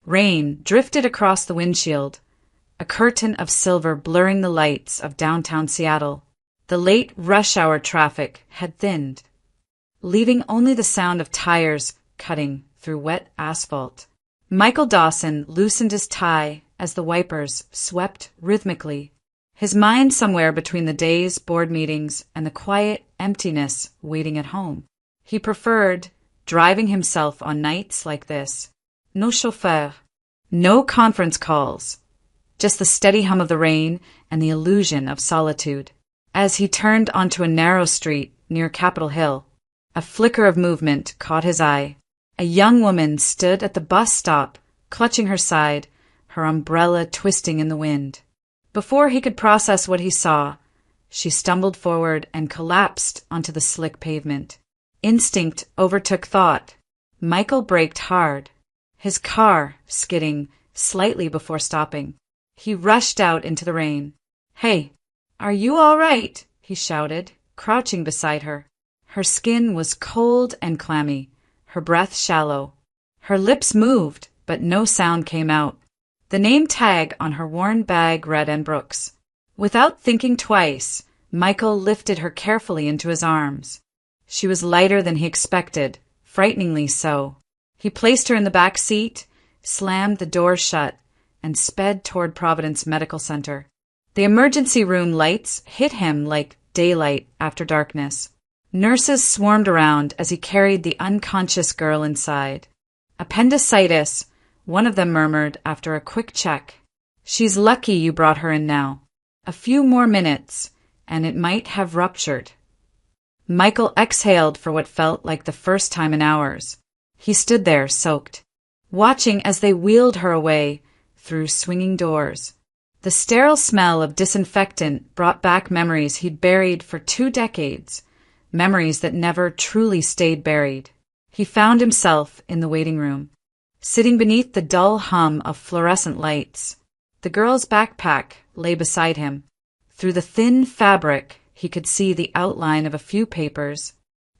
Rain drifted across the windshield, a curtain of silver blurring the lights of downtown Seattle. The late rush hour traffic had thinned, leaving only the sound of tires cutting through wet asphalt. Michael Dawson loosened his tie as the wipers swept rhythmically, his mind somewhere between the day's board meetings and the quiet emptiness waiting at home. He preferred driving himself on nights like this. No chauffeur, no conference calls, just the steady hum of the rain and the illusion of solitude. As he turned onto a narrow street near Capitol Hill, a flicker of movement caught his eye. A young woman stood at the bus stop, clutching her side, her umbrella twisting in the wind. Before he could process what he saw, she stumbled forward and collapsed onto the slick pavement. Instinct overtook thought. Michael braked hard, his car skidding slightly before stopping. He rushed out into the rain. "Hey, are you all right?" he shouted, crouching beside her. Her skin was cold and clammy, her breath shallow. Her lips moved, but no sound came out. The name tag on her worn bag read Ann Brooks. Without thinking twice, Michael lifted her carefully into his arms. She was lighter than he expected, frighteningly so. He placed her in the back seat, slammed the door shut, and sped toward Providence Medical Center. The emergency room lights hit him like daylight after darkness. Nurses swarmed around as he carried the unconscious girl inside. "Appendicitis," one of them murmured after a quick check. "She's lucky you brought her in now. A few more minutes, and it might have ruptured." Michael exhaled for what felt like the first time in hours. He stood there, soaked, watching as they wheeled her away through swinging doors. The sterile smell of disinfectant brought back memories he'd buried for 2 decades, memories that never truly stayed buried. He found himself in the waiting room, sitting beneath the dull hum of fluorescent lights. The girl's backpack lay beside him. Through the thin fabric, he could see the outline of a few papers,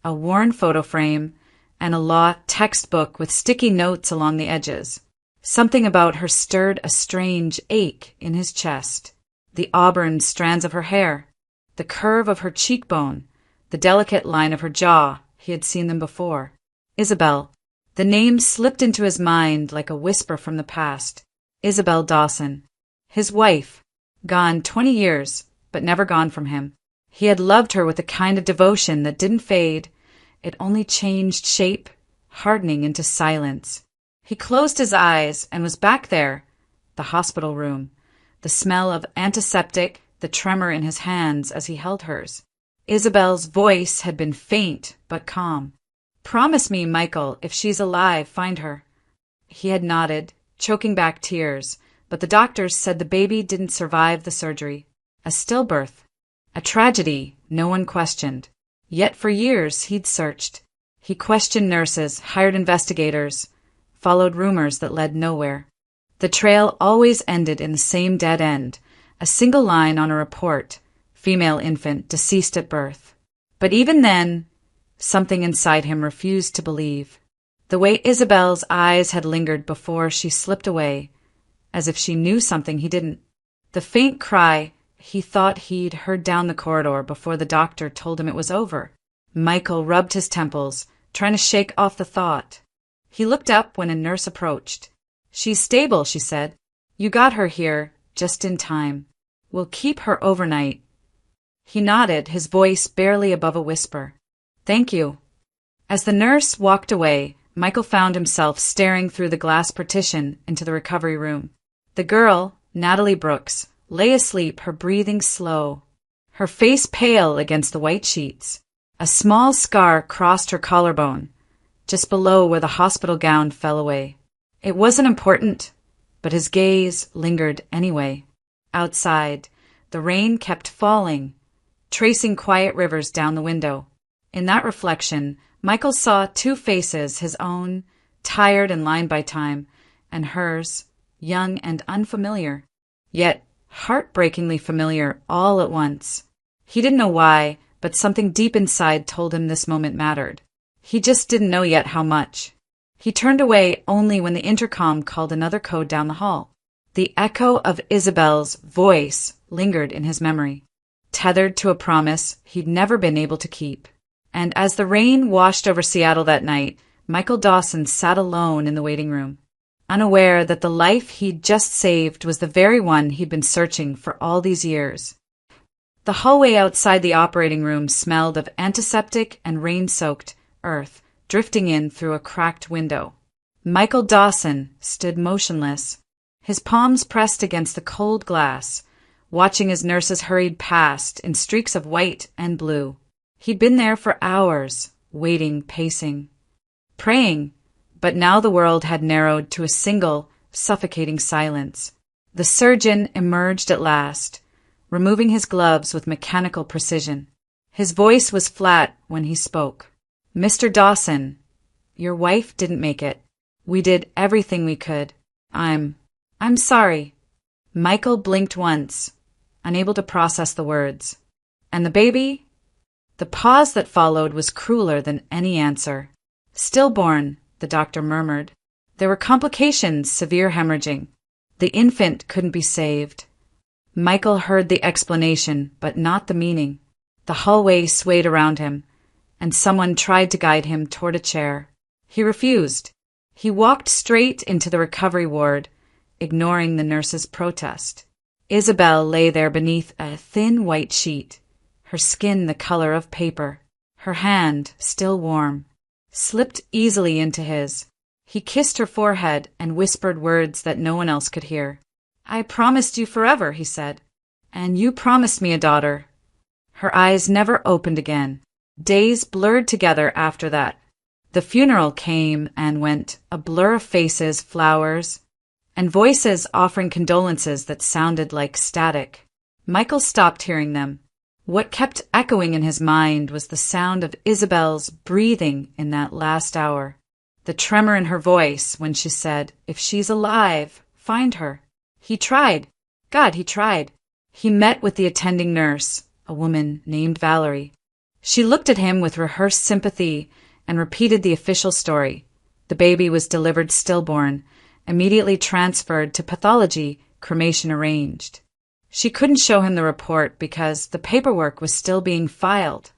a worn photo frame, and a law textbook with sticky notes along the edges. Something about her stirred a strange ache in his chest. The auburn strands of her hair, the curve of her cheekbone, the delicate line of her jaw, he had seen them before. Isabel. The name slipped into his mind like a whisper from the past. Isabel Dawson. His wife. Gone 20 years, but never gone from him. He had loved her with a kind of devotion that didn't fade. It only changed shape, hardening into silence. He closed his eyes and was back there, the hospital room, the smell of antiseptic, the tremor in his hands as he held hers. Isabel's voice had been faint but calm. "Promise me, Michael, if she's alive, find her." He had nodded, choking back tears, but the doctors said the baby didn't survive the surgery. A stillbirth. A tragedy no one questioned. Yet for years he'd searched. He questioned nurses, hired investigators, followed rumors that led nowhere. The trail always ended in the same dead end, a single line on a report, female infant deceased at birth. But even then, something inside him refused to believe. The way Isabel's eyes had lingered before she slipped away, as if she knew something he didn't. The faint cry he thought he'd heard down the corridor before the doctor told him it was over. Michael rubbed his temples, trying to shake off the thought. He looked up when a nurse approached. "She's stable," she said. "You got her here just in time. We'll keep her overnight." He nodded, his voice barely above a whisper. "Thank you." As the nurse walked away, Michael found himself staring through the glass partition into the recovery room. The girl, Natalie Brooks, lay asleep, her breathing slow, her face pale against the white sheets. A small scar crossed her collarbone, just below where the hospital gown fell away. It wasn't important, but his gaze lingered anyway. Outside, the rain kept falling, tracing quiet rivers down the window. In that reflection, Michael saw 2 faces, his own, tired and lined by time, and hers, young and unfamiliar, yet heartbreakingly familiar all at once. He didn't know why, but something deep inside told him this moment mattered. He just didn't know yet how much. He turned away only when the intercom called another code down the hall. The echo of Isabel's voice lingered in his memory, tethered to a promise he'd never been able to keep. And as the rain washed over Seattle that night, Michael Dawson sat alone in the waiting room, unaware that the life he'd just saved was the very one he'd been searching for all these years. The hallway outside the operating room smelled of antiseptic and rain-soaked earth drifting in through a cracked window. Michael Dawson stood motionless, his palms pressed against the cold glass, watching as nurses hurried past in streaks of white and blue. He'd been there for hours, waiting, pacing, praying, but now the world had narrowed to a single, suffocating silence. The surgeon emerged at last, removing his gloves with mechanical precision. His voice was flat when he spoke. "Mr. Dawson, your wife didn't make it. We did everything we could. I'm sorry." Michael blinked once, unable to process the words. "And the baby?" The pause that followed was crueler than any answer. "Stillborn," the doctor murmured. "There were complications, severe hemorrhaging. The infant couldn't be saved." Michael heard the explanation, but not the meaning. The hallway swayed around him, and someone tried to guide him toward a chair. He refused. He walked straight into the recovery ward, ignoring the nurse's protest. Isabel lay there beneath a thin white sheet, her skin the color of paper. Her hand, still warm, slipped easily into his. He kissed her forehead and whispered words that no one else could hear. "I promised you forever," he said. "And you promised me a daughter." Her eyes never opened again. Days blurred together after that. The funeral came and went, a blur of faces, flowers, and voices offering condolences that sounded like static. Michael stopped hearing them. What kept echoing in his mind was the sound of Isabel's breathing in that last hour. The tremor in her voice when she said, "If she's alive, find her." He tried. God, he tried. He met with the attending nurse, a woman named Valerie. She looked at him with rehearsed sympathy and repeated the official story. The baby was delivered stillborn, immediately transferred to pathology, cremation arranged. She couldn't show him the report because the paperwork was still being filed.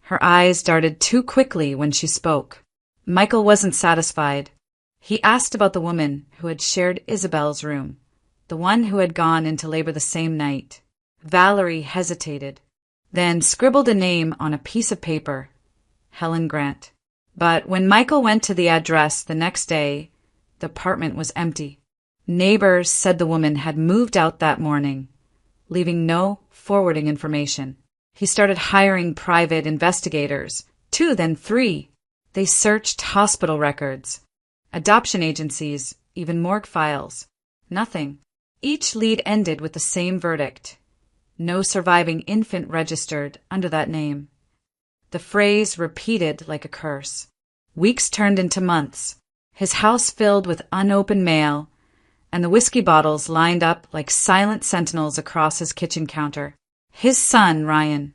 Her eyes darted too quickly when she spoke. Michael wasn't satisfied. He asked about the woman who had shared Isabel's room, the one who had gone into labor the same night. Valerie hesitated, then scribbled a name on a piece of paper, Helen Grant. But when Michael went to the address the next day, the apartment was empty. Neighbors said the woman had moved out that morning, leaving no forwarding information. He started hiring private investigators, 2, then 3. They searched hospital records, adoption agencies, even morgue files. Nothing. Each lead ended with the same verdict. No surviving infant registered under that name. The phrase repeated like a curse. Weeks turned into months, his house filled with unopened mail, and the whiskey bottles lined up like silent sentinels across his kitchen counter. His son, Ryan,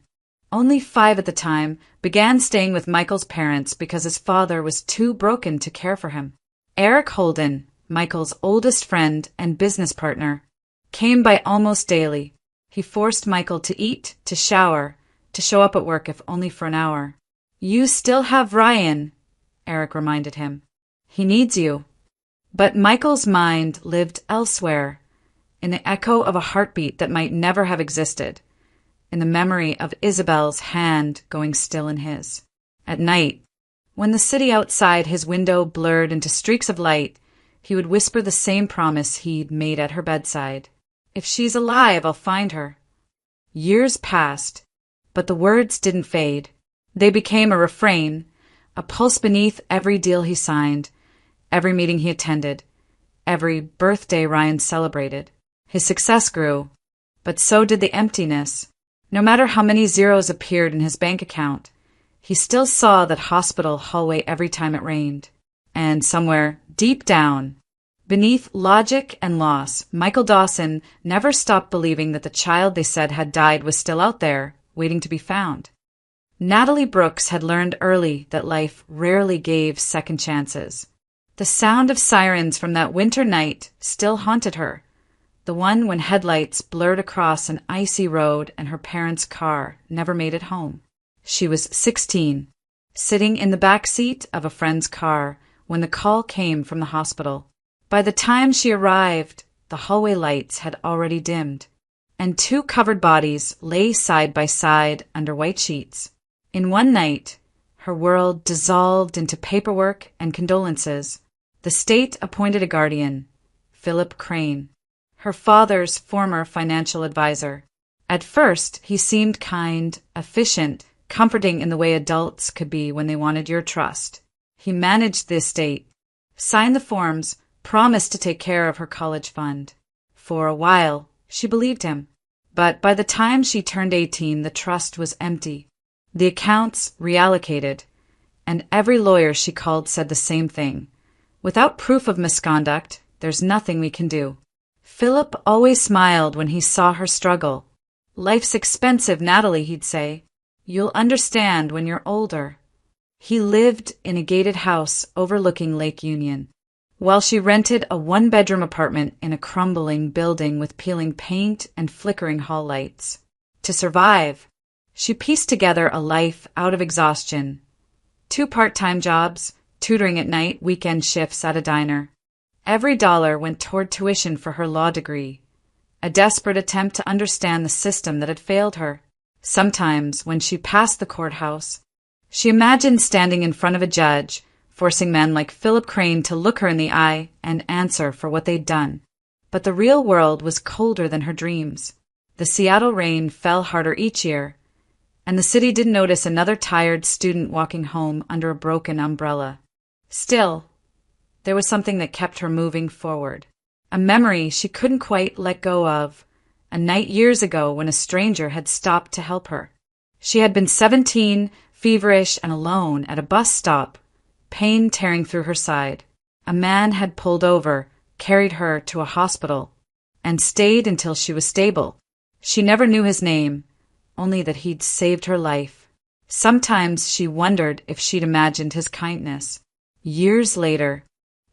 only 5 at the time, began staying with Michael's parents because his father was too broken to care for him. Eric Holden, Michael's oldest friend and business partner, came by almost daily. He forced Michael to eat, to shower, to show up at work if only for an hour. "You still have Ryan," Eric reminded him. "He needs you." But Michael's mind lived elsewhere, in the echo of a heartbeat that might never have existed, in the memory of Isabel's hand going still in his. At night, when the city outside his window blurred into streaks of light, he would whisper the same promise he'd made at her bedside. "If she's alive, I'll find her." Years passed, but the words didn't fade. They became a refrain, a pulse beneath every deal he signed, every meeting he attended, every birthday Ryan celebrated. His success grew, but so did the emptiness. No matter how many zeros appeared in his bank account, he still saw that hospital hallway every time it rained. And somewhere, deep down, beneath logic and loss, Michael Dawson never stopped believing that the child they said had died was still out there, waiting to be found. Natalie Brooks had learned early that life rarely gave second chances. The sound of sirens from that winter night still haunted her, the one when headlights blurred across an icy road and her parents' car never made it home. She was 16, sitting in the back seat of a friend's car when the call came from the hospital. By the time she arrived, the hallway lights had already dimmed, and 2 covered bodies lay side by side under white sheets. In one night, her world dissolved into paperwork and condolences. The state appointed a guardian, Philip Crane, her father's former financial advisor. At first, he seemed kind, efficient, comforting in the way adults could be when they wanted your trust. He managed the estate, signed the forms, promised to take care of her college fund. For a while, she believed him. But by the time she turned 18, the trust was empty. The accounts reallocated, and every lawyer she called said the same thing. Without proof of misconduct, there's nothing we can do. Philip always smiled when he saw her struggle. Life's expensive, Natalie, he'd say. You'll understand when you're older. He lived in a gated house overlooking Lake Union, while she rented a 1-bedroom apartment in a crumbling building with peeling paint and flickering hall lights. To survive, she pieced together a life out of exhaustion. 2 part-time jobs, tutoring at night, weekend shifts at a diner. Every dollar went toward tuition for her law degree, a desperate attempt to understand the system that had failed her. Sometimes, when she passed the courthouse, she imagined standing in front of a judge, forcing men like Philip Crane to look her in the eye and answer for what they'd done. But the real world was colder than her dreams. The Seattle rain fell harder each year, and the city didn't notice another tired student walking home under a broken umbrella. Still, there was something that kept her moving forward. A memory she couldn't quite let go of, a night years ago when a stranger had stopped to help her. She had been 17, feverish and alone at a bus stop, pain tearing through her side. A man had pulled over, carried her to a hospital, and stayed until she was stable. She never knew his name, only that he'd saved her life. Sometimes she wondered if she'd imagined his kindness. Years later,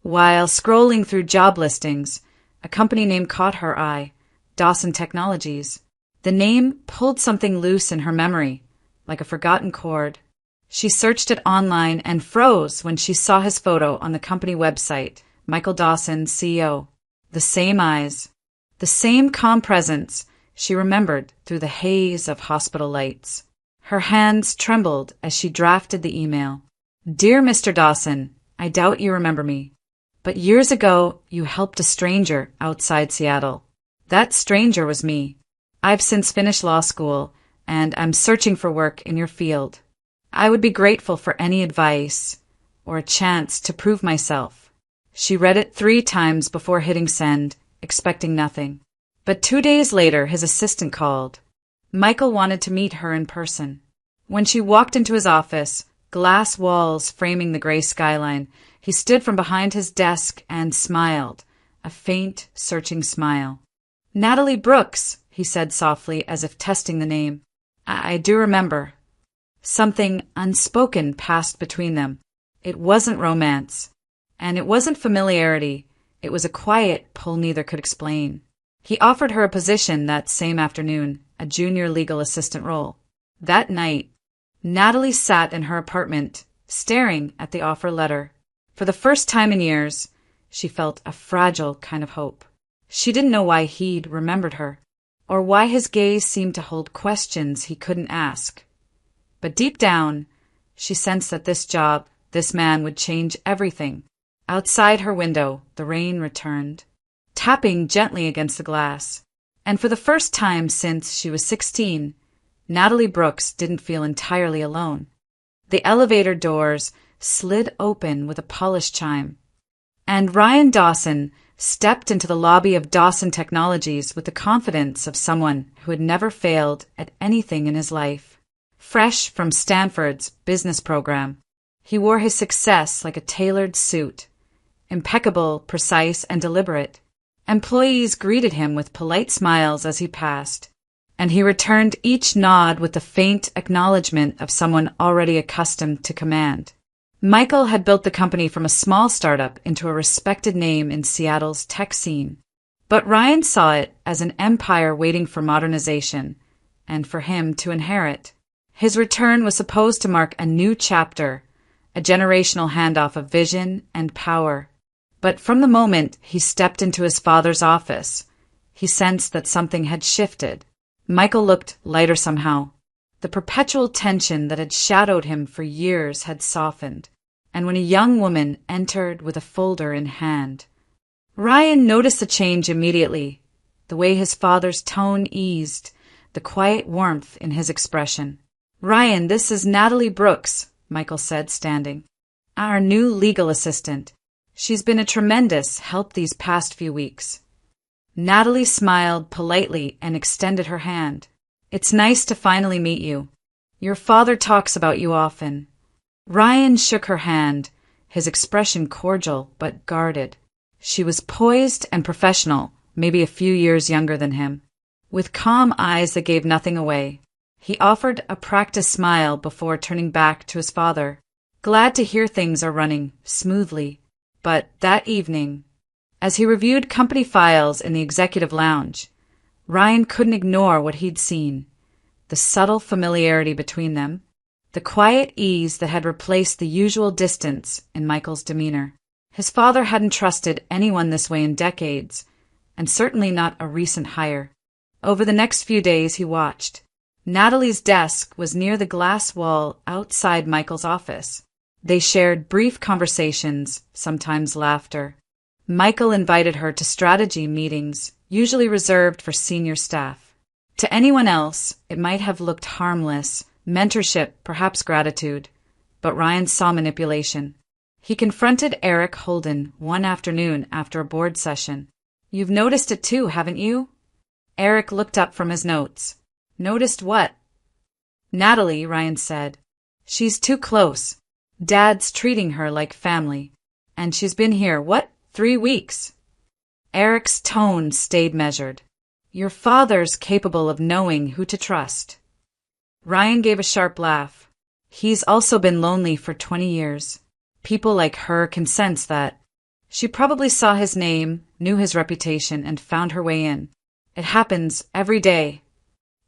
while scrolling through job listings, a company name caught her eye, Dawson Technologies. The name pulled something loose in her memory, like a forgotten chord. She searched it online and froze when she saw his photo on the company website, Michael Dawson, CEO. The same eyes, the same calm presence she remembered through the haze of hospital lights. Her hands trembled as she drafted the email. Dear Mr. Dawson, I doubt you remember me, but years ago you helped a stranger outside Seattle. That stranger was me. I've since finished law school, and I'm searching for work in your field. I would be grateful for any advice or a chance to prove myself. She read it 3 times before hitting send, expecting nothing. But 2 days later, his assistant called. Michael wanted to meet her in person. When she walked into his office, glass walls framing the gray skyline, he stood from behind his desk and smiled, a faint, searching smile. Natalie Brooks, he said softly, as if testing the name. I do remember. Something unspoken passed between them. It wasn't romance, and it wasn't familiarity. It was a quiet pull neither could explain. He offered her a position that same afternoon, a junior legal assistant role. That night, Natalie sat in her apartment, staring at the offer letter. For the first time in years, she felt a fragile kind of hope. She didn't know why he'd remembered her, or why his gaze seemed to hold questions he couldn't ask. But deep down, she sensed that this job, this man, would change everything. Outside her window, the rain returned, tapping gently against the glass. And for the first time since she was 16, Natalie Brooks didn't feel entirely alone. The elevator doors slid open with a polished chime, and Ryan Dawson stepped into the lobby of Dawson Technologies with the confidence of someone who had never failed at anything in his life. Fresh from Stanford's business program, he wore his success like a tailored suit, impeccable, precise, and deliberate. Employees greeted him with polite smiles as he passed, and he returned each nod with the faint acknowledgement of someone already accustomed to command. Michael had built the company from a small startup into a respected name in Seattle's tech scene. But Ryan saw it as an empire waiting for modernization, and for him to inherit. His return was supposed to mark a new chapter, a generational handoff of vision and power. But from the moment he stepped into his father's office, he sensed that something had shifted. Michael looked lighter somehow. The perpetual tension that had shadowed him for years had softened, and when a young woman entered with a folder in hand, Ryan noticed the change immediately, the way his father's tone eased, the quiet warmth in his expression. "Ryan, this is Natalie Brooks," Michael said, standing. "Our new legal assistant. She's been a tremendous help these past few weeks." Natalie smiled politely and extended her hand. "It's nice to finally meet you. Your father talks about you often." Ryan shook her hand, his expression cordial but guarded. She was poised and professional, maybe a few years younger than him. With calm eyes that gave nothing away, he offered a practiced smile before turning back to his father. "Glad to hear things are running smoothly." But that evening, as he reviewed company files in the executive lounge, Ryan couldn't ignore what he'd seen. The subtle familiarity between them, the quiet ease that had replaced the usual distance in Michael's demeanor. His father hadn't trusted anyone this way in decades, and certainly not a recent hire. Over the next few days he watched. Natalie's desk was near the glass wall outside Michael's office. They shared brief conversations, sometimes laughter. Michael invited her to strategy meetings, usually reserved for senior staff. To anyone else, it might have looked harmless, mentorship, perhaps gratitude. But Ryan saw manipulation. He confronted Eric Holden one afternoon after a board session. "You've noticed it too, haven't you?" Eric looked up from his notes. "Noticed what?" "Natalie," Ryan said. "She's too close. Dad's treating her like family. And she's been here, 3 weeks?" Eric's tone stayed measured. "Your father's capable of knowing who to trust." Ryan gave a sharp laugh. "He's also been lonely for 20 years. People like her can sense that. She probably saw his name, knew his reputation, and found her way in. It happens every day."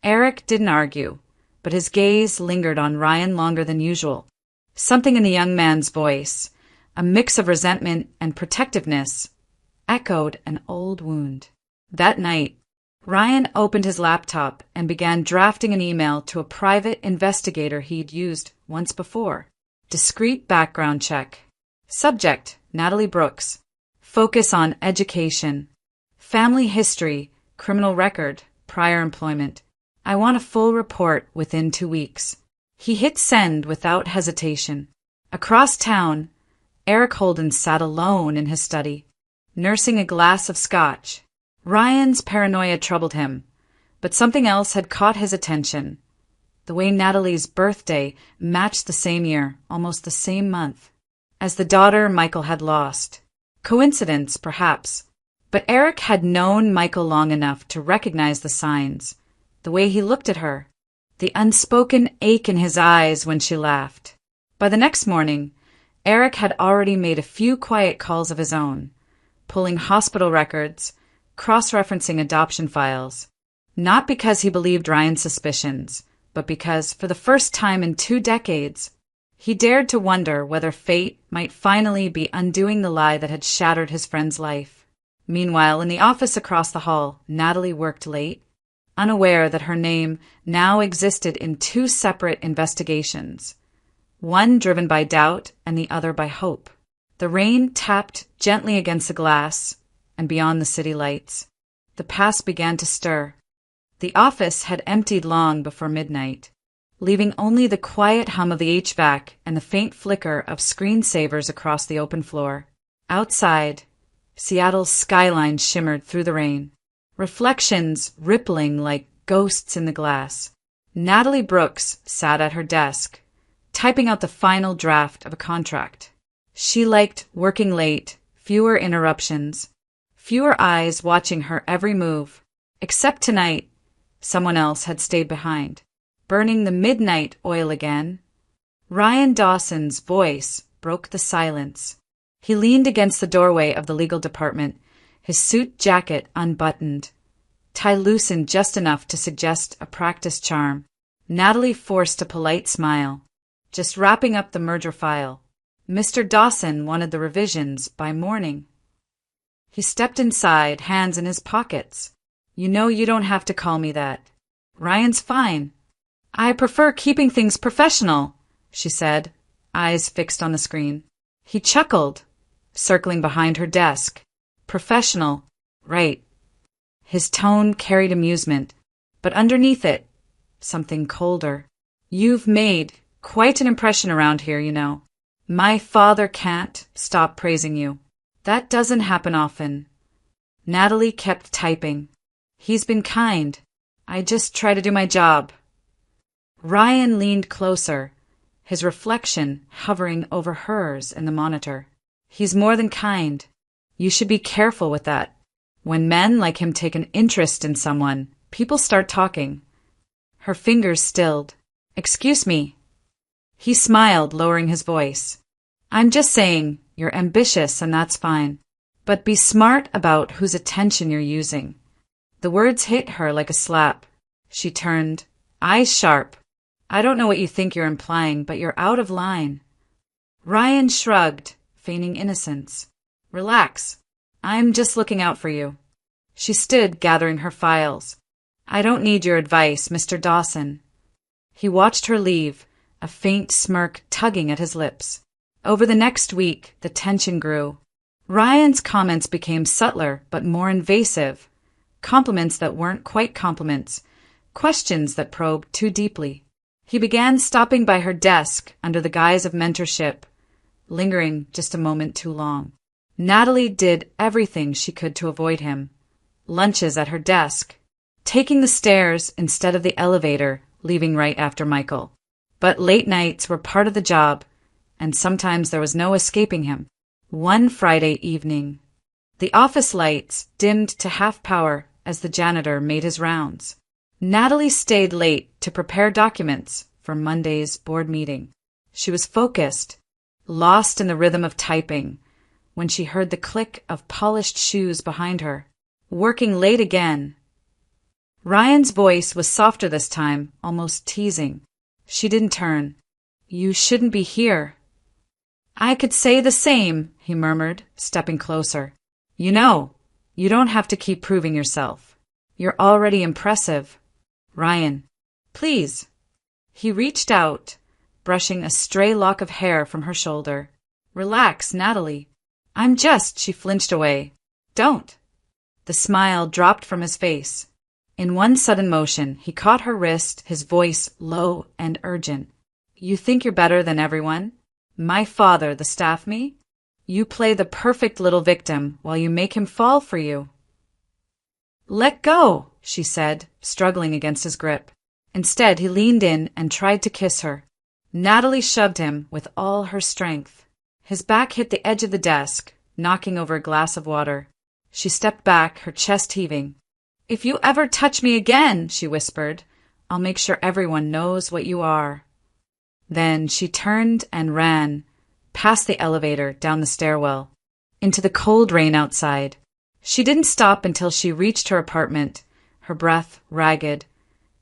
Eric didn't argue, but his gaze lingered on Ryan longer than usual. Something in the young man's voice, a mix of resentment and protectiveness, echoed an old wound. That night, Ryan opened his laptop and began drafting an email to a private investigator he'd used once before. Discreet background check. Subject, Natalie Brooks. Focus on education. Family history, criminal record, prior employment. I want a full report within 2 weeks. He hit send without hesitation. Across town, Eric Holden sat alone in his study, nursing a glass of scotch. Ryan's paranoia troubled him, but something else had caught his attention. The way Natalie's birthday matched the same year, almost the same month, as the daughter Michael had lost. Coincidence, perhaps, but Eric had known Michael long enough to recognize the signs, the way he looked at her, the unspoken ache in his eyes when she laughed. By the next morning, Eric had already made a few quiet calls of his own, pulling hospital records, cross-referencing adoption files, not because he believed Ryan's suspicions, but because, for the first time in 2 decades, he dared to wonder whether fate might finally be undoing the lie that had shattered his friend's life. Meanwhile, in the office across the hall, Natalie worked late, unaware that her name now existed in 2 separate investigations, one driven by doubt and the other by hope. The rain tapped gently against the glass and beyond the city lights. The past began to stir. The office had emptied long before midnight, leaving only the quiet hum of the HVAC and the faint flicker of screensavers across the open floor. Outside, Seattle's skyline shimmered through the rain, reflections rippling like ghosts in the glass. Natalie Brooks sat at her desk, typing out the final draft of a contract. She liked working late, fewer interruptions, fewer eyes watching her every move. Except tonight, someone else had stayed behind, burning the midnight oil again. Ryan Dawson's voice broke the silence. He leaned against the doorway of the legal department, his suit jacket unbuttoned, tie loosened just enough to suggest a practice charm. Natalie forced a polite smile. Just wrapping up the merger file. Mr. Dawson wanted the revisions by morning. He stepped inside, hands in his pockets. You know you don't have to call me that. Ryan's fine. I prefer keeping things professional, she said, eyes fixed on the screen. He chuckled, circling behind her desk. Professional, right. His tone carried amusement, but underneath it, something colder. You've made quite an impression around here, you know. My father can't stop praising you. That doesn't happen often. Natalie kept typing. He's been kind. I just try to do my job. Ryan leaned closer, his reflection hovering over hers in the monitor. He's more than kind. You should be careful with that. When men like him take an interest in someone, people start talking. Her fingers stilled. Excuse me. He smiled, lowering his voice. I'm just saying, you're ambitious and that's fine. But be smart about whose attention you're using. The words hit her like a slap. She turned, eyes sharp. I don't know what you think you're implying, but you're out of line. Ryan shrugged, feigning innocence. Relax. I'm just looking out for you. She stood, gathering her files. I don't need your advice, Mr. Dawson. He watched her leave, a faint smirk tugging at his lips. Over the next week, the tension grew. Ryan's comments became subtler but more invasive. Compliments that weren't quite compliments. Questions that probed too deeply. He began stopping by her desk under the guise of mentorship, lingering just a moment too long. Natalie did everything she could to avoid him. Lunches at her desk. Taking the stairs instead of the elevator, leaving right after Michael. But late nights were part of the job, and sometimes there was no escaping him. One Friday evening, the office lights dimmed to half power as the janitor made his rounds. Natalie stayed late to prepare documents for Monday's board meeting. She was focused, lost in the rhythm of typing, when she heard the click of polished shoes behind her. Working late again. Ryan's voice was softer this time, almost teasing. She didn't turn. You shouldn't be here. I could say the same, he murmured, stepping closer. You know, you don't have to keep proving yourself. You're already impressive. Ryan, please. He reached out, brushing a stray lock of hair from her shoulder. Relax, Natalie. She flinched away. Don't. The smile dropped from his face. In one sudden motion, he caught her wrist, his voice low and urgent. You think you're better than everyone? My father, the staff me? You play the perfect little victim while you make him fall for you. Let go, she said, struggling against his grip. Instead, he leaned in and tried to kiss her. Natalie shoved him with all her strength. His back hit the edge of the desk, knocking over a glass of water. She stepped back, her chest heaving. If you ever touch me again, she whispered, I'll make sure everyone knows what you are. Then she turned and ran, past the elevator, down the stairwell, into the cold rain outside. She didn't stop until she reached her apartment, her breath ragged,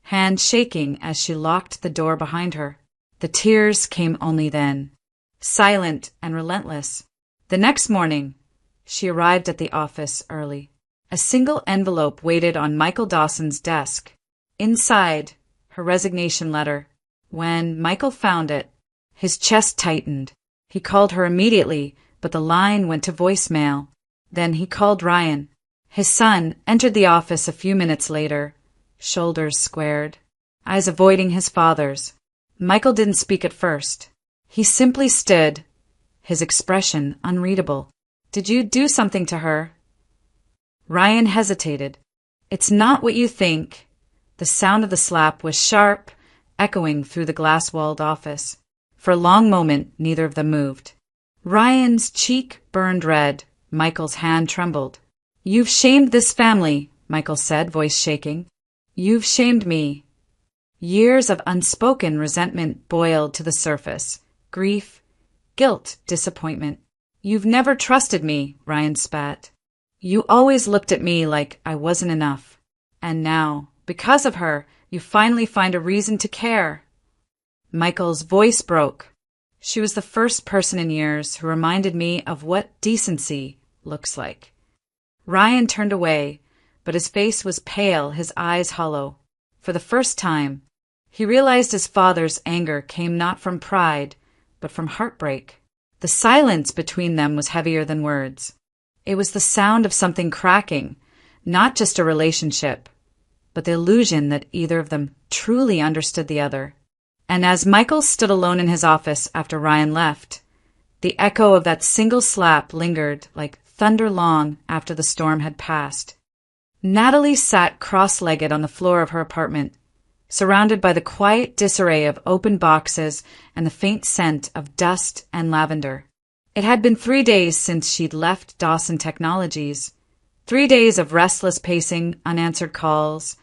hand shaking as she locked the door behind her. The tears came only then, silent and relentless. The next morning, she arrived at the office early. A single envelope waited on Michael Dawson's desk. Inside, her resignation letter. When Michael found it, his chest tightened. He called her immediately, but the line went to voicemail. Then he called Ryan. His son entered the office a few minutes later, shoulders squared, eyes avoiding his father's. Michael didn't speak at first. He simply stood, his expression unreadable. Did you do something to her? Ryan hesitated. It's not what you think. The sound of the slap was sharp, echoing through the glass-walled office. For a long moment, neither of them moved. Ryan's cheek burned red. Michael's hand trembled. You've shamed this family, Michael said, voice shaking. You've shamed me. Years of unspoken resentment boiled to the surface. Grief, guilt, disappointment. "You've never trusted me," Ryan spat. "You always looked at me like I wasn't enough. And now, because of her, you finally find a reason to care." Michael's voice broke. She was the first person in years who reminded me of what decency looks like. Ryan turned away, but his face was pale, his eyes hollow. For the first time, he realized his father's anger came not from pride, but from heartbreak. The silence between them was heavier than words. It was the sound of something cracking, not just a relationship, but the illusion that either of them truly understood the other. And as Michael stood alone in his office after Ryan left, the echo of that single slap lingered like thunder long after the storm had passed. Natalie sat cross-legged on the floor of her apartment, surrounded by the quiet disarray of open boxes and the faint scent of dust and lavender. It had been 3 days since she'd left Dawson Technologies, 3 days of restless pacing, unanswered calls,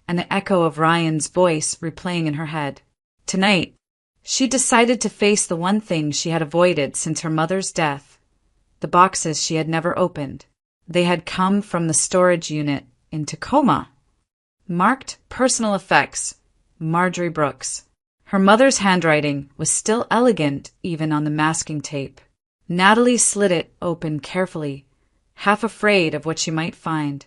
and the echo of Ryan's voice replaying in her head. Tonight, she decided to face the one thing she had avoided since her mother's death, the boxes she had never opened. They had come from the storage unit in Tacoma. Marked personal effects, Marjorie Brooks. Her mother's handwriting was still elegant even on the masking tape. Natalie slid it open carefully, half afraid of what she might find.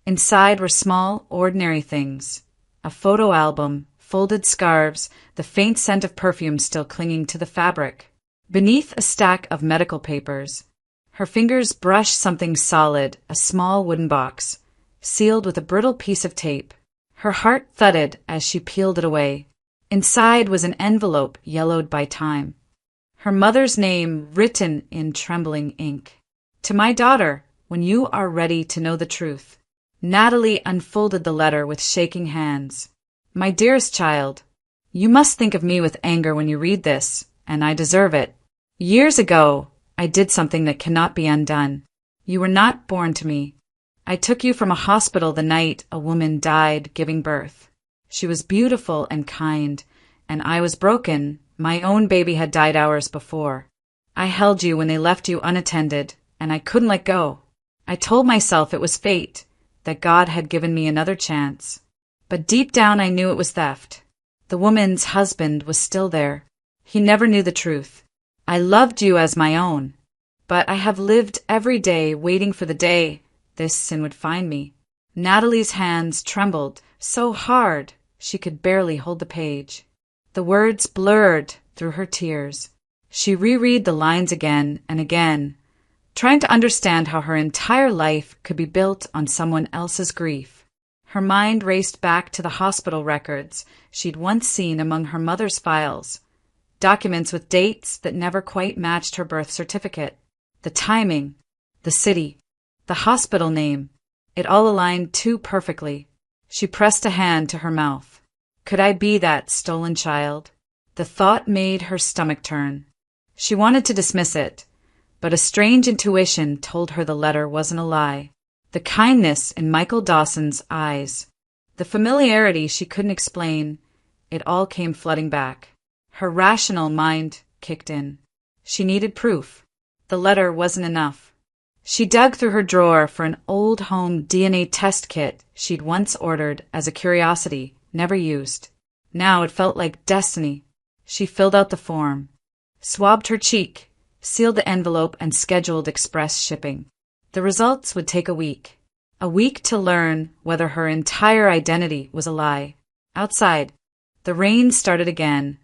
Inside were small, ordinary things. A photo album, folded scarves, the faint scent of perfume still clinging to the fabric. Beneath a stack of medical papers, her fingers brushed something solid, a small wooden box, sealed with a brittle piece of tape. Her heart thudded as she peeled it away. Inside was an envelope yellowed by time. Her mother's name written in trembling ink. "To my daughter, when you are ready to know the truth." Natalie unfolded the letter with shaking hands. "My dearest child, you must think of me with anger when you read this, and I deserve it. Years ago, I did something that cannot be undone. You were not born to me. I took you from a hospital the night a woman died giving birth. She was beautiful and kind, and I was broken. My own baby had died hours before. I held you when they left you unattended, and I couldn't let go. I told myself it was fate, that God had given me another chance. But deep down I knew it was theft. The woman's husband was still there. He never knew the truth. I loved you as my own, but I have lived every day waiting for the day this sin would find me." Natalie's hands trembled so hard she could barely hold the page. The words blurred through her tears. She reread the lines again and again, trying to understand how her entire life could be built on someone else's grief. Her mind raced back to the hospital records she'd once seen among her mother's files, documents with dates that never quite matched her birth certificate. The timing, the city, the hospital name, it all aligned too perfectly. She pressed a hand to her mouth. Could I be that stolen child? The thought made her stomach turn. She wanted to dismiss it, but a strange intuition told her the letter wasn't a lie. The kindness in Michael Dawson's eyes, the familiarity she couldn't explain, it all came flooding back. Her rational mind kicked in. She needed proof. The letter wasn't enough. She dug through her drawer for an old home DNA test kit she'd once ordered as a curiosity, never used. Now it felt like destiny. She filled out the form, swabbed her cheek, sealed the envelope, and scheduled express shipping. The results would take a week to learn whether her entire identity was a lie. Outside, the rain started again,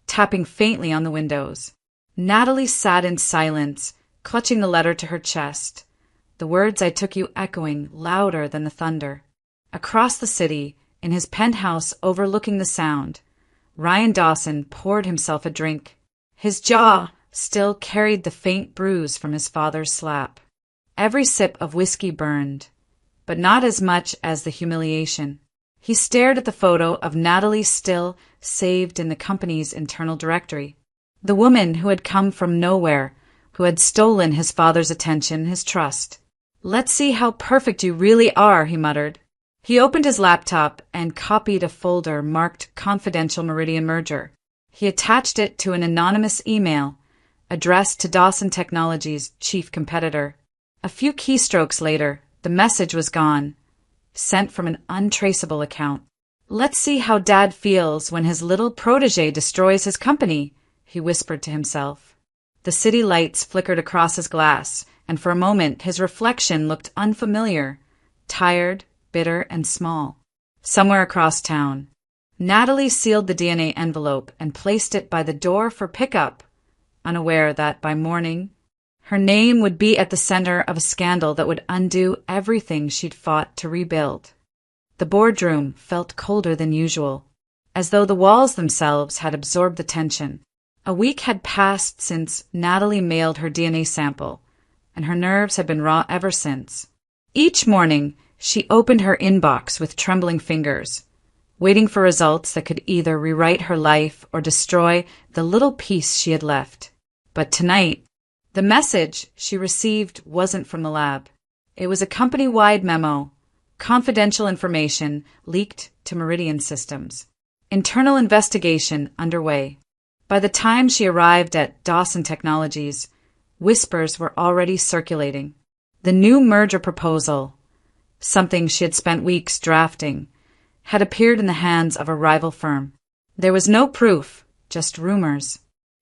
tapping faintly on the windows. Natalie sat in silence, clutching the letter to her chest, the words "I took you" echoing louder than the thunder. Across the city, in his penthouse overlooking the Sound, Ryan Dawson poured himself a drink. His jaw still carried the faint bruise from his father's slap. Every sip of whiskey burned, but not as much as the humiliation. He stared at the photo of Natalie still saved in the company's internal directory. The woman who had come from nowhere, who had stolen his father's attention, his trust. "Let's see how perfect you really are," he muttered. He opened his laptop and copied a folder marked Confidential Meridian Merger. He attached it to an anonymous email, addressed to Dawson Technologies' chief competitor. A few keystrokes later, the message was gone, sent from an untraceable account. "Let's see how Dad feels when his little protege destroys his company," he whispered to himself. The city lights flickered across his glass, and for a moment his reflection looked unfamiliar, tired, bitter, and small. Somewhere across town, Natalie sealed the DNA envelope and placed it by the door for pickup, unaware that by morning, her name would be at the center of a scandal that would undo everything she'd fought to rebuild. The boardroom felt colder than usual, as though the walls themselves had absorbed the tension. A week had passed since Natalie mailed her DNA sample, and her nerves had been raw ever since. Each morning, she opened her inbox with trembling fingers, waiting for results that could either rewrite her life or destroy the little piece she had left. But tonight, the message she received wasn't from the lab. It was a company-wide memo, confidential information leaked to Meridian Systems. Internal investigation underway. By the time she arrived at Dawson Technologies, whispers were already circulating. The new merger proposal, something she had spent weeks drafting, had appeared in the hands of a rival firm. There was no proof, just rumors,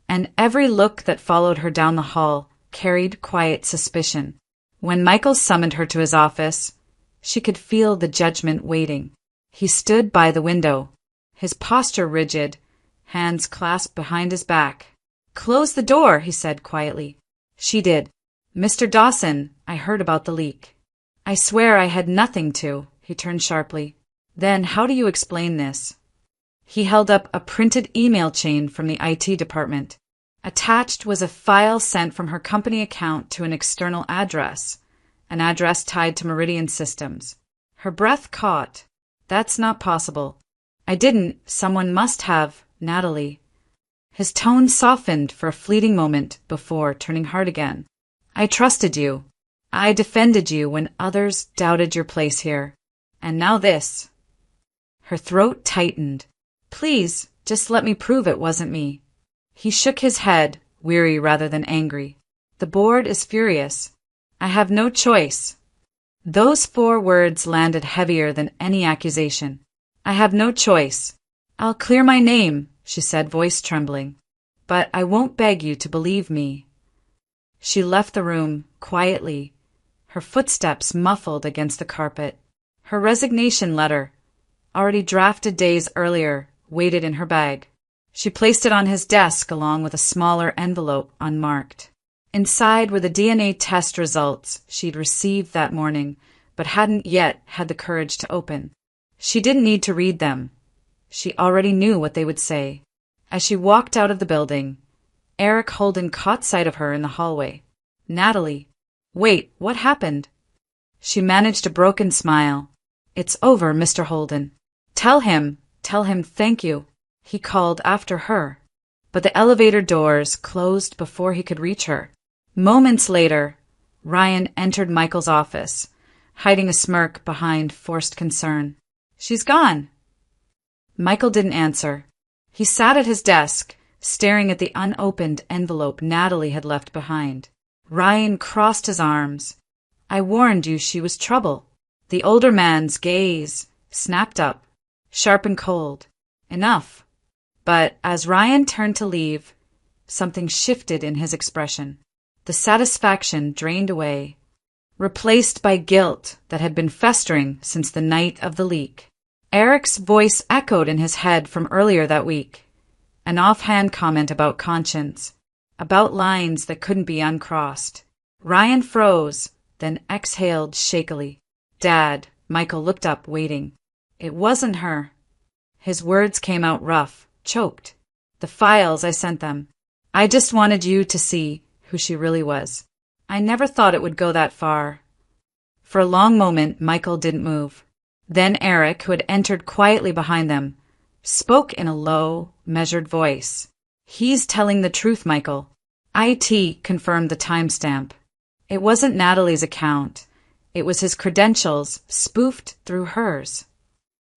and every look that followed her down the hall carried quiet suspicion. When Michael summoned her to his office, she could feel the judgment waiting. He stood by the window, his posture rigid, hands clasped behind his back. "Close the door," he said quietly. She did. "Mr. Dawson, I heard about the leak." "I swear I had nothing to," he turned sharply. "Then how do you explain this?" He held up a printed email chain from the IT department. Attached was a file sent from her company account to an external address, an address tied to Meridian Systems. Her breath caught. "That's not possible." "I didn't. Someone must have, Natalie." His tone softened for a fleeting moment before turning hard again. "I trusted you. I defended you when others doubted your place here. And now this." Her throat tightened. "Please, just let me prove it wasn't me." He shook his head, weary rather than angry. "The board is furious. I have no choice." Those 4 words landed heavier than any accusation. "I have no choice. I'll clear my name," she said, voice trembling. "But I won't beg you to believe me." She left the room, quietly, her footsteps muffled against the carpet. Her resignation letter, already drafted days earlier, waited in her bag. She placed it on his desk along with a smaller envelope unmarked. Inside were the DNA test results she'd received that morning, but hadn't yet had the courage to open. She didn't need to read them. She already knew what they would say. As she walked out of the building, Eric Holden caught sight of her in the hallway. "Natalie." "Wait, what happened?" She managed a broken smile. "It's over, Mr. Holden." Tell him thank you," he called after her. But the elevator doors closed before he could reach her. Moments later, Ryan entered Michael's office, hiding a smirk behind forced concern. "She's gone." Michael didn't answer. He sat at his desk, staring at the unopened envelope Natalie had left behind. Ryan crossed his arms. "I warned you she was trouble." The older man's gaze snapped up, sharp and cold. "Enough." But as Ryan turned to leave, something shifted in his expression. The satisfaction drained away, replaced by guilt that had been festering since the night of the leak. Eric's voice echoed in his head from earlier that week, an offhand comment about conscience, about lines that couldn't be uncrossed. Ryan froze, then exhaled shakily. "Dad," Michael looked up, waiting. "It wasn't her." His words came out rough, choked. "The files, I sent them. I just wanted you to see who she really was. I never thought it would go that far." For a long moment, Michael didn't move. Then Eric, who had entered quietly behind them, spoke in a low, measured voice. "He's telling the truth, Michael." IT confirmed the timestamp. It wasn't Natalie's account. It was his credentials spoofed through hers.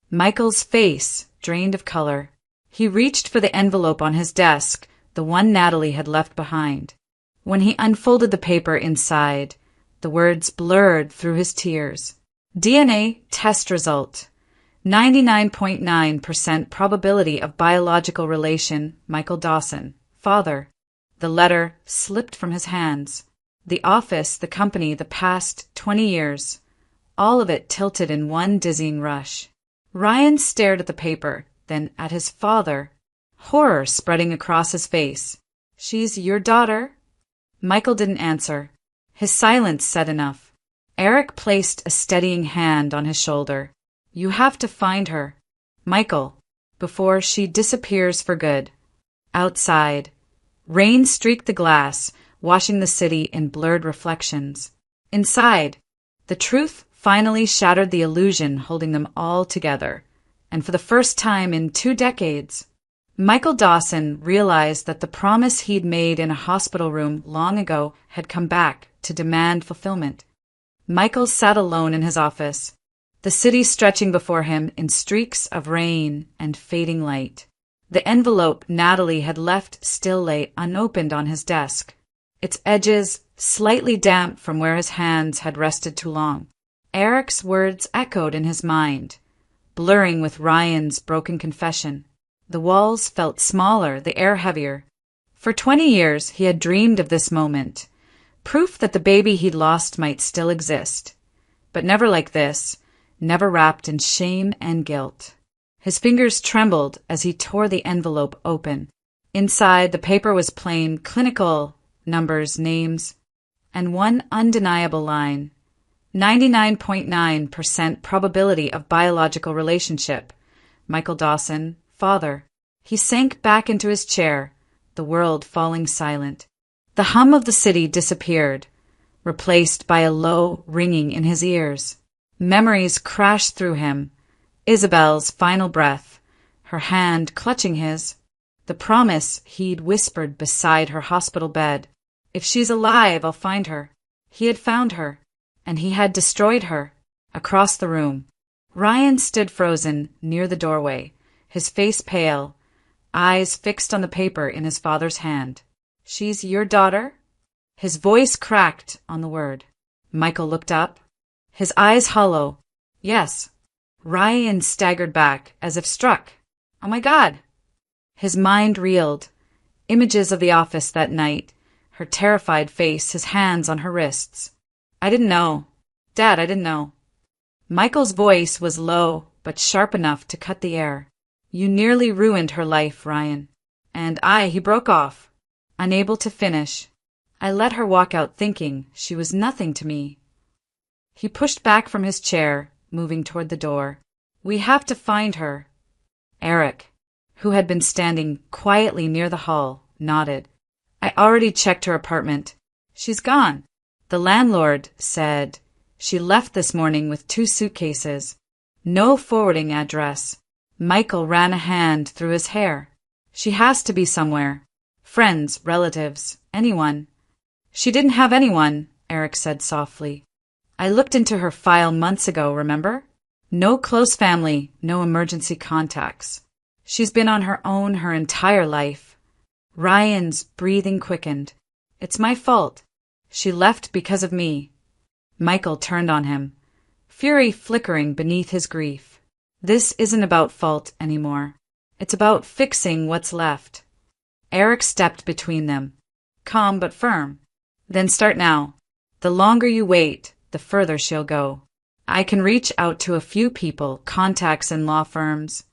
Michael's face drained of color. He reached for the envelope on his desk, the one Natalie had left behind. When he unfolded the paper inside, the words blurred through his tears. DNA test result. 99.9% probability of biological relation, Michael Dawson, father. The letter slipped from his hands. The office, the company, the past 20 years. All of it tilted in one dizzying rush. Ryan stared at the paper, then at his father, horror spreading across his face. "She's your daughter?" Michael didn't answer. His silence said enough. Eric placed a steadying hand on his shoulder. "You have to find her, Michael, before she disappears for good." Outside, rain streaked the glass, washing the city in blurred reflections. Inside, the truth finally shattered the illusion holding them all together, and for the first time in 2 decades, Michael Dawson realized that the promise he'd made in a hospital room long ago had come back to demand fulfillment. Michael sat alone in his office, the city stretching before him in streaks of rain and fading light. The envelope Natalie had left still lay unopened on his desk, its edges slightly damp from where his hands had rested too long. Eric's words echoed in his mind, blurring with Ryan's broken confession. The walls felt smaller, the air heavier. For 20 years he had dreamed of this moment, proof that the baby he'd lost might still exist. But never like this, never wrapped in shame and guilt. His fingers trembled as he tore the envelope open. Inside, the paper was plain, clinical, numbers, names, and one undeniable line. 99.9% probability of biological relationship. Michael Dawson, father. He sank back into his chair, the world falling silent. The hum of the city disappeared, replaced by a low ringing in his ears. Memories crashed through him. Isabel's final breath, her hand clutching his. The promise he'd whispered beside her hospital bed. "If she's alive, I'll find her." He had found her, and he had destroyed her. Across the room, Ryan stood frozen near the doorway, his face pale, eyes fixed on the paper in his father's hand. "She's your daughter?" His voice cracked on the word. Michael looked up, his eyes hollow. "Yes." Ryan staggered back, as if struck. "Oh my God!" His mind reeled. Images of the office that night, her terrified face, his hands on her wrists. "I didn't know. Dad, I didn't know." Michael's voice was low, but sharp enough to cut the air. "You nearly ruined her life, Ryan." And he broke off, unable to finish. "I let her walk out thinking she was nothing to me." He pushed back from his chair, moving toward the door. "We have to find her." Eric, who had been standing quietly near the hall, nodded. "I already checked her apartment. She's gone. The landlord said she left this morning with 2 suitcases. No forwarding address." Michael ran a hand through his hair. "She has to be somewhere. Friends, relatives, anyone." "She didn't have anyone," Eric said softly. "I looked into her file months ago, remember? No close family, no emergency contacts. She's been on her own her entire life." Ryan's breathing quickened. "It's my fault. She left because of me." Michael turned on him, fury flickering beneath his grief. "This isn't about fault anymore. It's about fixing what's left." Eric stepped between them, calm but firm. "Then start now. The longer you wait, the further she'll go. I can reach out to a few people, contacts in law firms.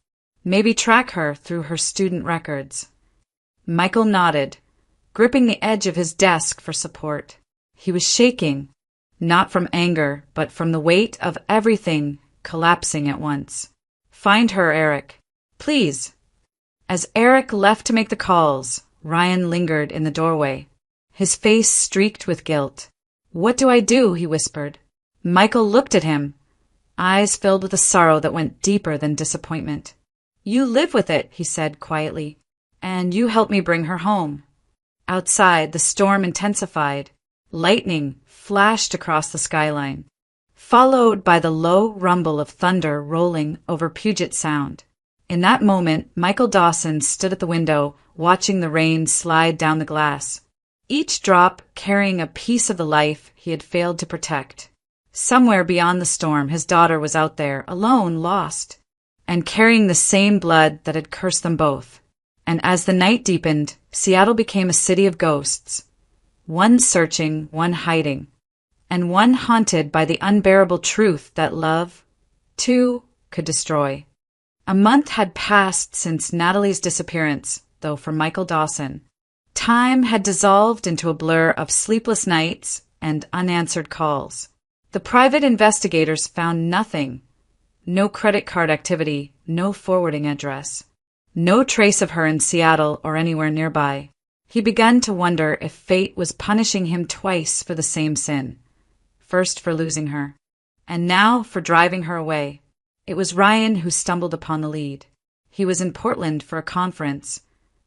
Maybe track her through her student records." Michael nodded, gripping the edge of his desk for support. He was shaking, not from anger, but from the weight of everything collapsing at once. "Find her, Eric. Please." As Eric left to make the calls, Ryan lingered in the doorway, his face streaked with guilt. "What do I do?" he whispered. Michael looked at him, eyes filled with a sorrow that went deeper than disappointment. "You live with it," he said quietly, "and you help me bring her home." Outside, the storm intensified. Lightning flashed across the skyline, followed by the low rumble of thunder rolling over Puget Sound. In that moment, Michael Dawson stood at the window, watching the rain slide down the glass. each drop carrying a piece of the life he had failed to protect. Somewhere beyond the storm, his daughter was out there, alone, lost, and carrying the same blood that had cursed them both. And as the night deepened, Seattle became a city of ghosts, one searching, one hiding, and one haunted by the unbearable truth that love, too, could destroy. A month had passed since Natalie's disappearance, though for Michael Dawson, time had dissolved into a blur of sleepless nights and unanswered calls. The private investigators found nothing. No credit card activity, no forwarding address. No trace of her in Seattle or anywhere nearby. He began to wonder if fate was punishing him twice for the same sin. First for losing her, and now for driving her away. It was Ryan who stumbled upon the lead. He was in Portland for a conference,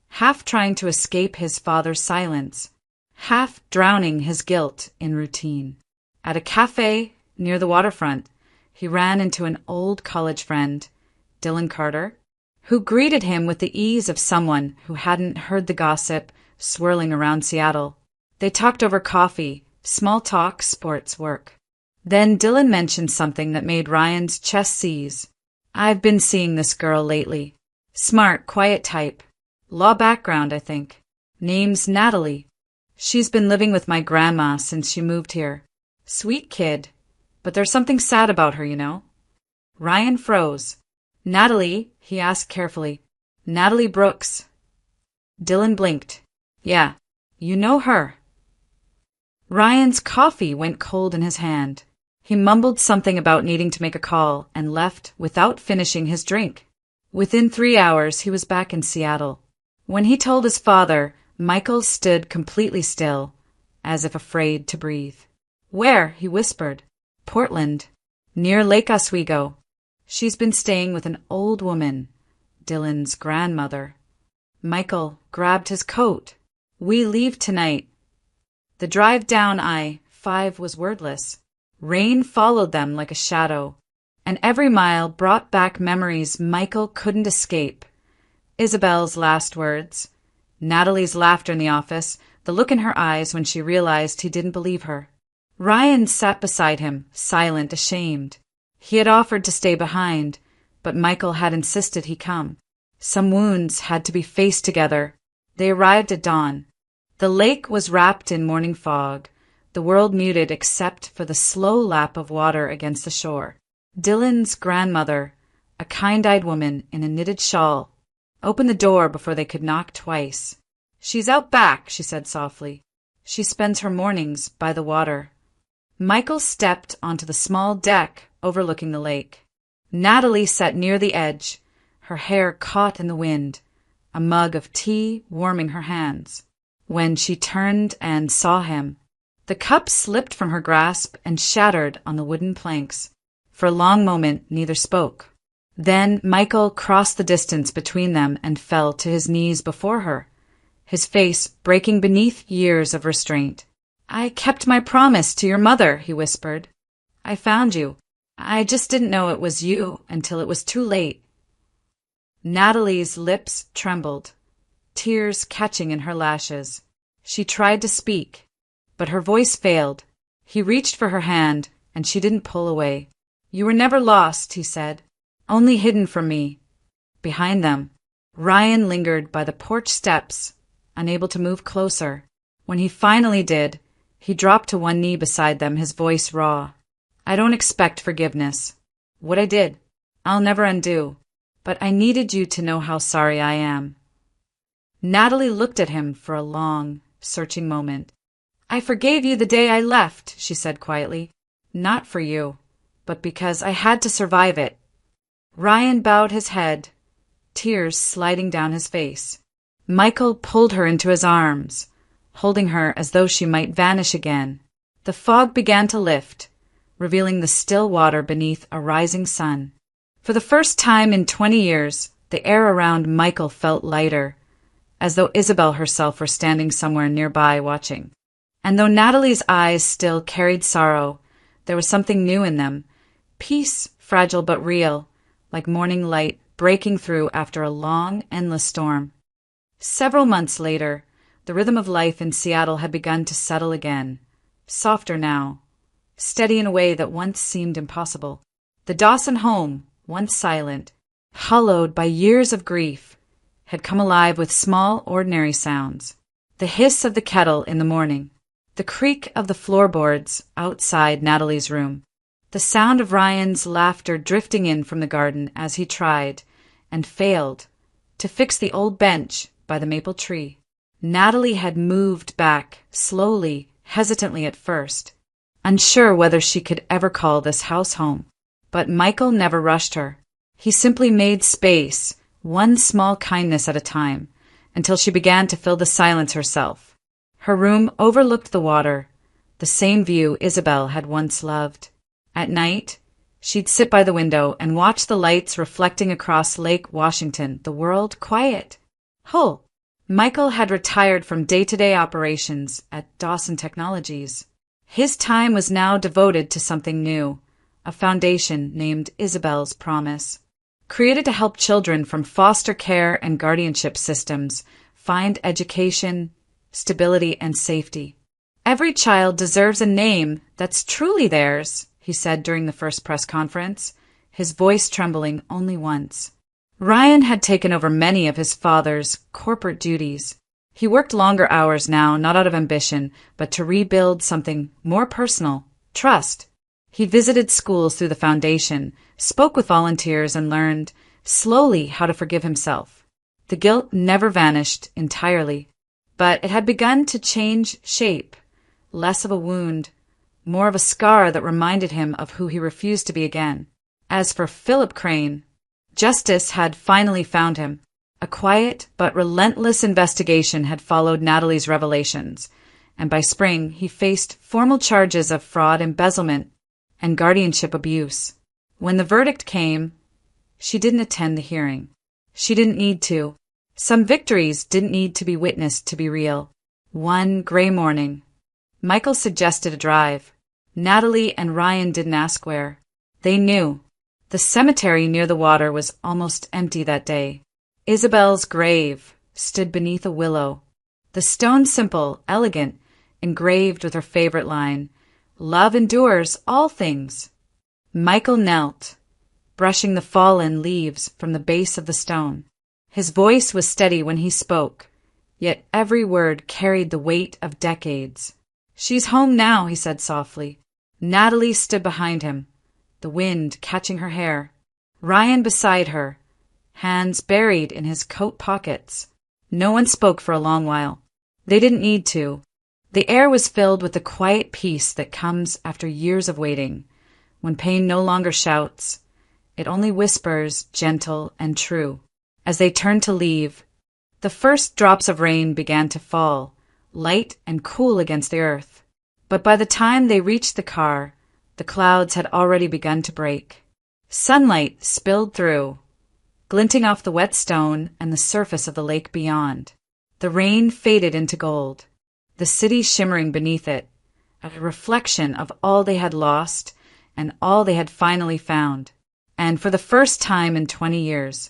half trying to escape his father's silence, half drowning his guilt in routine. At a cafe near the waterfront, he ran into an old college friend, Dylan Carter, who greeted him with the ease of someone who hadn't heard the gossip swirling around Seattle. They talked over coffee, small talk, sports, work. Then Dylan mentioned something that made Ryan's chest seize. "I've been seeing this girl lately. Smart, quiet type. Law background, I think. Name's Natalie. She's been living with my grandma since she moved here. Sweet kid, but there's something sad about her, you know." Ryan froze. "Natalie?" he asked carefully. "Natalie Brooks." Dylan blinked. "Yeah, you know her." Ryan's coffee went cold in his hand. He mumbled something about needing to make a call and left without finishing his drink. Within 3 hours, he was back in Seattle. When he told his father, Michael stood completely still, as if afraid to breathe. "Where?" he whispered. "Portland, near Lake Oswego. She's been staying with an old woman, Dylan's grandmother." Michael grabbed his coat. "We leave tonight." The drive down I-5 was wordless. Rain followed them like a shadow, and every mile brought back memories Michael couldn't escape. Isabel's last words, Natalie's laughter in the office, the look in her eyes when she realized he didn't believe her. Ryan sat beside him, silent, ashamed. He had offered to stay behind, but Michael had insisted he come. Some wounds had to be faced together. They arrived at dawn. The lake was wrapped in morning fog, the world muted except for the slow lap of water against the shore. Dylan's grandmother, a kind-eyed woman in a knitted shawl, opened the door before they could knock twice. "She's out back," she said softly. "She spends her mornings by the water." Michael stepped onto the small deck overlooking the lake. Natalie sat near the edge, her hair caught in the wind, a mug of tea warming her hands. When she turned and saw him, the cup slipped from her grasp and shattered on the wooden planks. For a long moment, neither spoke. Then Michael crossed the distance between them and fell to his knees before her, his face breaking beneath years of restraint. "I kept my promise to your mother," he whispered. "I found you. I just didn't know it was you until it was too late." Natalie's lips trembled, tears catching in her lashes. She tried to speak, but her voice failed. He reached for her hand, and she didn't pull away. "You were never lost," he said. "Only hidden from me." Behind them, Ryan lingered by the porch steps, unable to move closer. When he finally did, he dropped to one knee beside them, his voice raw. "I don't expect forgiveness. What I did, I'll never undo. But I needed you to know how sorry I am." Natalie looked at him for a long, searching moment. "I forgave you the day I left," she said quietly. "Not for you, but because I had to survive it." Ryan bowed his head, tears sliding down his face. Michael pulled her into his arms, holding her as though she might vanish again. The fog began to lift, revealing the still water beneath a rising sun. For the first time in 20 years, the air around Michael felt lighter, as though Isabel herself were standing somewhere nearby watching. And though Natalie's eyes still carried sorrow, there was something new in them, peace, fragile but real, like morning light breaking through after a long, endless storm. Several months later, The rhythm of life in Seattle had begun to settle again, softer now, steady in a way that once seemed impossible. The Dawson home, once silent, hollowed by years of grief, had come alive with small, ordinary sounds. The hiss of the kettle in the morning, the creak of the floorboards outside Natalie's room, the sound of Ryan's laughter drifting in from the garden as he tried, and failed, to fix the old bench by the maple tree. Natalie had moved back, slowly, hesitantly at first, unsure whether she could ever call this house home. But Michael never rushed her. He simply made space, one small kindness at a time, until she began to fill the silence herself. Her room overlooked the water, the same view Isabel had once loved. At night, she'd sit by the window and watch the lights reflecting across Lake Washington, the world quiet, whole. Michael had retired from day-to-day operations at Dawson Technologies. His time was now devoted to something new, a foundation named Isabel's Promise, created to help children from foster care and guardianship systems find education, stability, and safety. Every child deserves a name that's truly theirs, he said during the first press conference, his voice trembling only once. Ryan had taken over many of his father's corporate duties. He worked longer hours now, not out of ambition, but to rebuild something more personal, trust. He visited schools through the foundation, spoke with volunteers, and learned, slowly, how to forgive himself. The guilt never vanished entirely, but it had begun to change shape, less of a wound, more of a scar that reminded him of who he refused to be again. As for Philip Crane, justice had finally found him. A quiet but relentless investigation had followed Natalie's revelations, and by spring he faced formal charges of fraud, embezzlement, and guardianship abuse. When the verdict came, she didn't attend the hearing. She didn't need to. Some victories didn't need to be witnessed to be real. One gray morning, Michael suggested a drive. Natalie and Ryan didn't ask where. They knew. The cemetery near the water was almost empty that day. Isabel's grave stood beneath a willow, the stone simple, elegant, engraved with her favorite line, "Love endures all things." Michael knelt, brushing the fallen leaves from the base of the stone. His voice was steady when he spoke, yet every word carried the weight of decades. "She's home now," he said softly. Natalie stood behind him, the wind catching her hair. Ryan beside her, hands buried in his coat pockets. No one spoke for a long while. They didn't need to. The air was filled with the quiet peace that comes after years of waiting, when pain no longer shouts. It only whispers, gentle and true. As they turned to leave, the first drops of rain began to fall, light and cool against the earth. But by the time they reached the car, the clouds had already begun to break. Sunlight spilled through, glinting off the wet stone and the surface of the lake beyond. The rain faded into gold, the city shimmering beneath it, a reflection of all they had lost and all they had finally found. And for the first time in 20 years,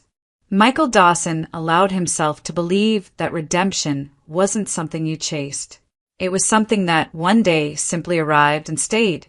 Michael Dawson allowed himself to believe that redemption wasn't something you chased. It was something that one day simply arrived and stayed.